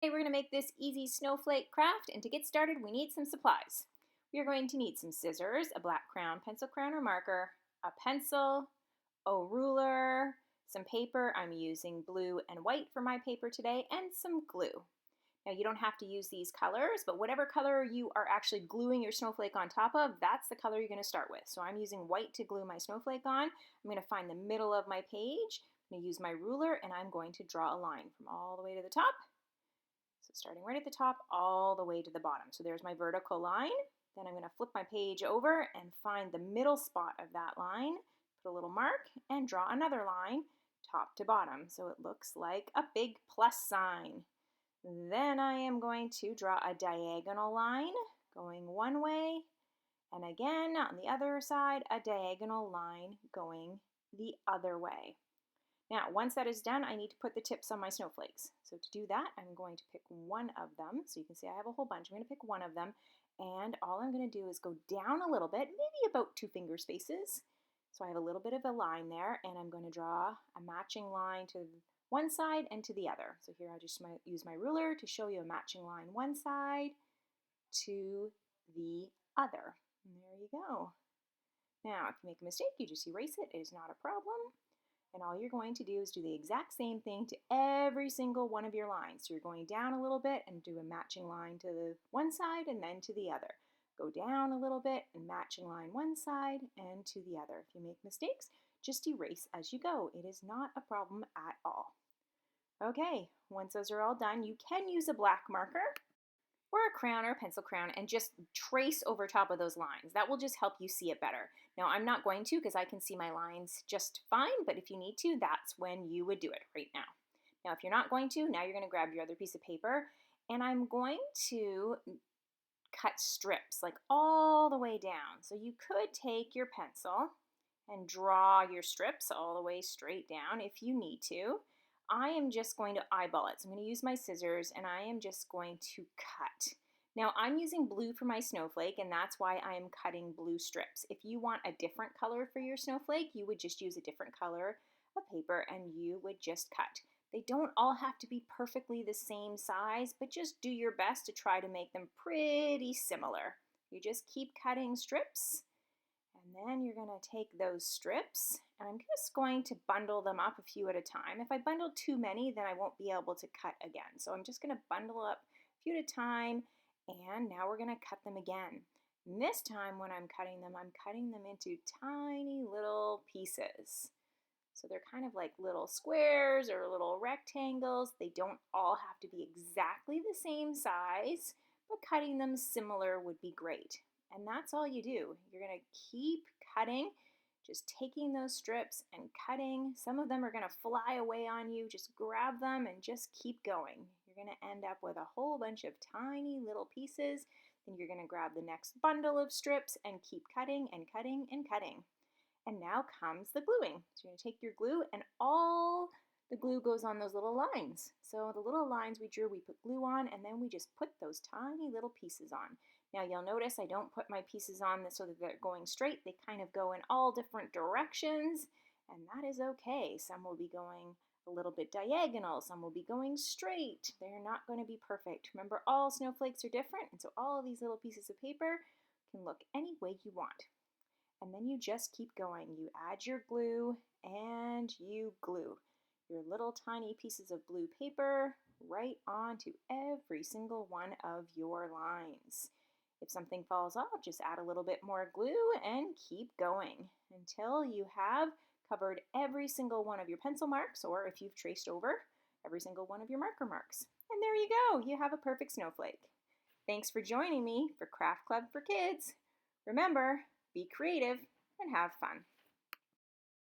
Today we're going to make this easy snowflake craft, and to get started we need some supplies. We are going to need some scissors, a black crayon, pencil crayon or marker, a pencil, a ruler, some paper. I'm using blue and white for my paper today, and some glue. Now you don't have to use these colors, but whatever color you are actually gluing your snowflake on top of, that's the color you're going to start with. So I'm using white to glue my snowflake on. I'm going to find the middle of my page. I'm going to use my ruler, and I'm going to draw a line from all the way to the top. So starting right at the top all the way to the bottom. So there's my vertical line. Then I'm going to flip my page over and find the middle spot of that line, put a little mark, and draw another line top to bottom. So it looks like a big plus sign. Then I am going to draw a diagonal line going one way, and again on the other side a diagonal line going the other way. Now, once that is done, I need to put the tips on my snowflakes. So to do that, I'm going to pick one of them. So you can see I have a whole bunch. I'm going to pick one of them, and all I'm going to do is go down a little bit, maybe about 2 finger spaces. So I have a little bit of a line there, and I'm going to draw a matching line to one side and to the other. So here I just use my ruler to show you a matching line one side to the other. And there you go. Now, if you make a mistake, you just erase it. It is not a problem. And all you're going to do is do the exact same thing to every single one of your lines. So you're going down a little bit and do a matching line to the one side and then to the other. Go down a little bit and matching line one side and to the other. If you make mistakes, just erase as you go. It is not a problem at all. Okay, once those are all done, you can use a black marker or a crayon or a pencil crayon and just trace over top of those lines. That will just help you see it better. Now I'm not going to because I can see my lines just fine, but if you need to, that's when you would do it right now. Now if you're not going to, now you're going to grab your other piece of paper, and I'm going to cut strips like all the way down. So you could take your pencil and draw your strips all the way straight down if you need to. I am just going to eyeball it. So I'm going to use my scissors, and I am just going to cut. Now I'm using blue for my snowflake, and that's why I am cutting blue strips. If you want a different color for your snowflake, you would just use a different color of paper and you would just cut. They don't all have to be perfectly the same size, but just do your best to try to make them pretty similar. You just keep cutting strips. And then you're going to take those strips, and I'm just going to bundle them up a few at a time. If I bundle too many, then I won't be able to cut again. So I'm just going to bundle up a few at a time, and now we're going to cut them again. And this time when I'm cutting them into tiny little pieces. So they're kind of like little squares or little rectangles. They don't all have to be exactly the same size, but cutting them similar would be great. And that's all you do. You're going to keep cutting, just taking those strips and cutting. Some of them are going to fly away on you. Just grab them and just keep going. You're going to end up with a whole bunch of tiny little pieces. Then you're going to grab the next bundle of strips and keep cutting and cutting and cutting. And now comes the gluing. So you're going to take your glue, and all the glue goes on those little lines. So the little lines we drew, we put glue on, and then we just put those tiny little pieces on. Now you'll notice I don't put my pieces on so that they're going straight. They kind of go in all different directions, and that is okay. Some will be going a little bit diagonal, some will be going straight. They're not going to be perfect. Remember, all snowflakes are different, and so all of these little pieces of paper can look any way you want. And then you just keep going. You add your glue and you glue your little tiny pieces of blue paper right onto every single one of your lines. If something falls off, just add a little bit more glue and keep going until you have covered every single one of your pencil marks, or if you've traced over, every single one of your marker marks. And there you go. You have a perfect snowflake. Thanks for joining me for Craft Club for Kids. Remember, be creative and have fun.